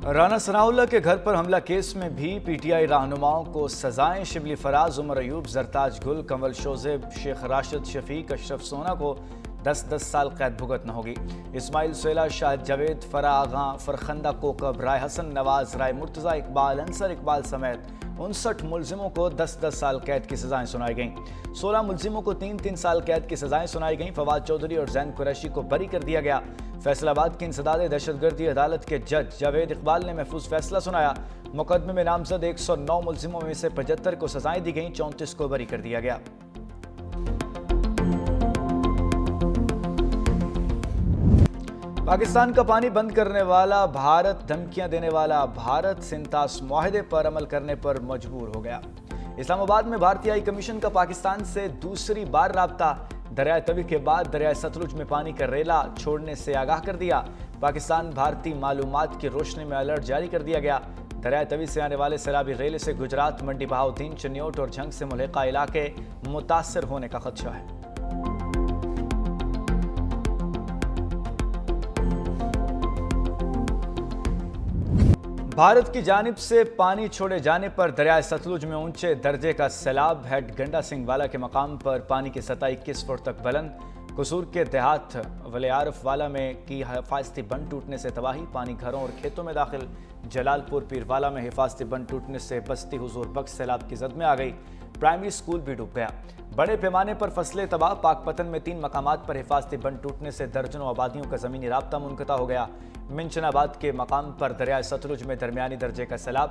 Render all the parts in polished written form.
رانا ثناءاللہ کے گھر پر حملہ کیس میں بھی پی ٹی آئی رہنماؤں کو سزائیں۔ شبلی فراز، عمر ایوب، زرتاج گل، کنول شوزیب، شیخ راشد شفیق، اشرف سونا کو 10 سال قید بھگتنا ہوگی۔ اسماعیل سویلا، شاہد جاوید، فرا آغاں، فرخندہ کوکب، رائے حسن نواز، رائے مرتضیٰ، اقبال انصر اقبال سمیت 59 ملزموں کو 10 سال قید کی سزائیں سنائی گئیں۔ 16 ملزموں کو 3 سال قید کی سزائیں سنائی گئیں۔ فواد چودھری اور زین قریشی کو بری کر دیا گیا۔ فیصل آباد کی انسداد دہشت گردی عدالت کے جج جاوید اقبال نے محفوظ فیصلہ سنایا۔ مقدمے میں نامزد 109 ملزموں میں سے 75 کو سزائیں دی گئیں، 34 کو بری کر دیا گیا۔ پاکستان کا پانی بند کرنے والا بھارت، دھمکیاں دینے والا بھارت سنتاس معاہدے پر عمل کرنے پر مجبور ہو گیا۔ اسلام آباد میں بھارتی ہائی کمیشن کا پاکستان سے دوسری بار رابطہ۔ دریائے توی کے بعد دریائے ستلج میں پانی کا ریلا چھوڑنے سے آگاہ کر دیا۔ پاکستان بھارتی معلومات کی روشنی میں الرٹ جاری کر دیا گیا۔ دریائے توی سے آنے والے سیلابی ریلے سے گجرات، منڈی بہاؤدین، چنیوٹ اور جھنگ سے ملحقہ علاقے متاثر ہونے کا خدشہ ہے۔ بھارت کی جانب سے پانی چھوڑے جانے پر دریائے ستلج میں اونچے درجے کا سیلاب۔ ہیڈ گنڈا سنگھ والا کے مقام پر پانی کی سطح 21 فٹ تک بلند۔ قصور کے دیہات ولی عارف والا میں کی حفاظتی بند ٹوٹنے سے تباہی، پانی گھروں اور کھیتوں میں داخل۔ جلال پور پیر والا میں حفاظتی بند ٹوٹنے سے بستی حضور بخش سیلاب کی زد میں آ گئی۔ پرائمری اسکول بھی ڈوب گیا۔ بڑے پیمانے پر فصلیں تباہ۔ پاک پتن میں 3 مقامات پر حفاظتی بند ٹوٹنے سے درجنوں آبادیوں کا زمینی رابطہ منقطع ہو گیا۔ منچن آباد کے مقام پر دریائے ستلج میں درمیانی درجے کا سیلاب۔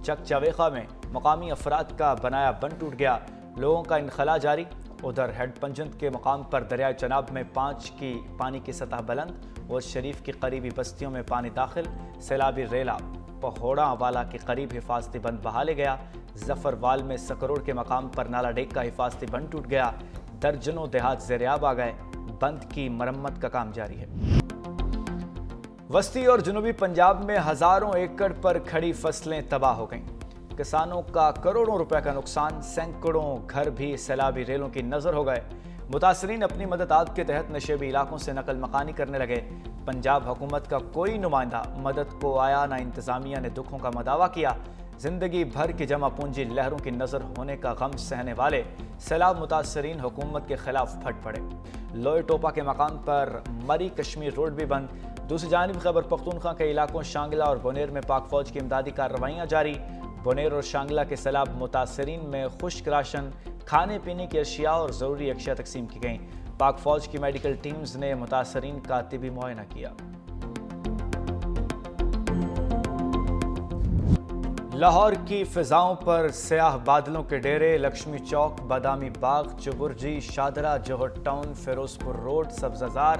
چک چاویخا میں مقامی افراد کا بنایا بند ٹوٹ گیا، لوگوں کا انخلا جاری۔ ادھر ہیڈ پنجند کے مقام پر دریائے چناب میں 5 کی پانی کی سطح بلند اور شریف کی قریبی بستیوں میں پانی داخل۔ سیلابی ریلا پہوڑا والا کے قریب حفاظتی بند بہا لے گیا۔ ظفر وال میں سکروڑ کے مقام پر نالا ڈیک کا حفاظتی بند ٹوٹ گیا، درجنوں دیہات زیر آب آ گئے۔ بند کی مرمت کا کام جاری ہے۔ وسطی اور جنوبی پنجاب میں ہزاروں ایکڑ پر کھڑی فصلیں تباہ ہو گئیں۔ کسانوں کا کروڑوں روپے کا نقصان، سینکڑوں گھر بھی سیلابی ریلوں کی نظر ہو گئے۔ متاثرین اپنی مدد آب کے تحت نشیبی علاقوں سے نقل مکانی کرنے لگے۔ پنجاب حکومت کا کوئی نمائندہ مدد کو آیا نہ، انتظامیہ نے دکھوں کا مداوع کیا۔ زندگی بھر کی جمع پونجی لہروں کی نظر ہونے کا غم سہنے والے سیلاب متاثرین حکومت کے خلاف پھٹ پڑے۔ لوئے ٹوپا کے مقام پر مری کشمیر روڈ بھی بند۔ دوسری جانب خیبر پختونخوا کے علاقوں شانگلہ اور بونیر میں پاک فوج کی امدادی کارروائیاں جاری۔ بونیر اور شانگلہ کے سیلاب متاثرین میں خشک راشن، کھانے پینے کی اشیاء اور ضروری اشیاء تقسیم کی گئیں۔ پاک فوج کی میڈیکل ٹیمز نے متاثرین کا طبی معائنہ کیا۔ لاہور کی فضاؤں پر سیاہ بادلوں کے ڈیرے، لکشمی چوک، بادامی باغ، چبرجی، شادرہ، جوہر ٹاؤن، فیروز پور روڈ، سبززار،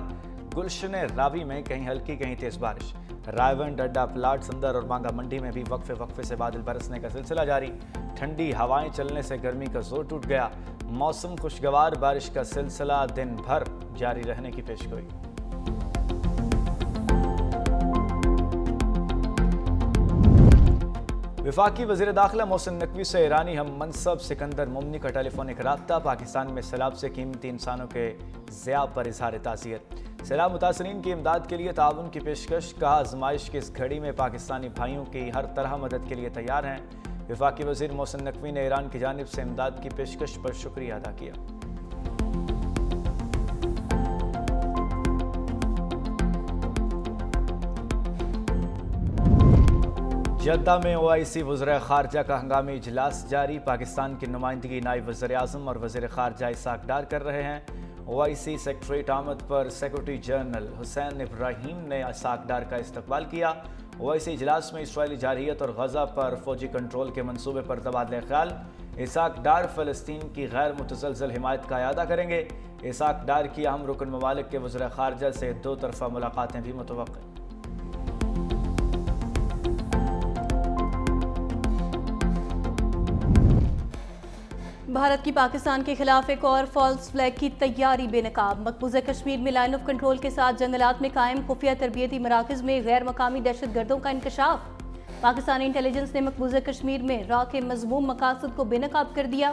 گلشن راوی میں کہیں ہلکی کہیں تیز بارش۔ رائے ونڈ، اڈا پلاٹ، سندر اور مانگا منڈی میں بھی وقفے سے بادل برسنے کا سلسلہ جاری۔ ٹھنڈی ہوائیں چلنے سے گرمی کا زور ٹوٹ گیا۔ موسم خوشگوار، بارش کا سلسلہ دن بھر جاری رہنے کی پیشگوئی۔ وفاقی وزیر داخلہ محسن نقوی سے ایرانی ہم منصب سکندر مومنی کا ٹیلی فونک رابطہ۔ پاکستان میں سیلاب سے قیمتی انسانوں کے ضیاع پر اظہار تعزیت۔ سیلاب متاثرین کی امداد کے لیے تعاون کی پیشکش، کہا آزمائش کی اس گھڑی میں پاکستانی بھائیوں کی ہر طرح مدد کے لیے تیار ہیں۔ وفاقی وزیر محسن نقوی نے ایران کی جانب سے امداد کی پیشکش پر شکریہ ادا کیا۔ جدہ میں OIC وزراء خارجہ کا ہنگامی اجلاس جاری۔ پاکستان کی نمائندگی نائب وزیر اعظم اور وزیر خارجہ اسحاق ڈار کر رہے ہیں۔ OIC سیکریٹریٹ آمد پر سیکریٹری جنرل حسین ابراہیم نے اسحاق ڈار کا استقبال کیا۔ OIC اجلاس میں اسرائیلی جارحیت اور غزہ پر فوجی کنٹرول کے منصوبے پر تبادلہ خیال۔ اسحاق ڈار فلسطین کی غیر متزلزل حمایت کا اعادہ کریں گے۔ اسحاق ڈار کی اہم رکن ممالک کے وزراء خارجہ سے 2 طرفہ ملاقاتیں بھی متوقع۔ بھارت کی پاکستان کے خلاف ایک اور فالس فلیگ کی تیاری بے نقاب۔ مقبوضہ کشمیر میں لائن آف کنٹرول کے ساتھ جنگلات میں قائم خفیہ تربیتی مراکز میں غیر مقامی دہشت گردوں کا انکشاف۔ پاکستانی انٹیلیجنس نے مقبوضہ کشمیر میں را کے مذموم مقاصد کو بے نقاب کر دیا۔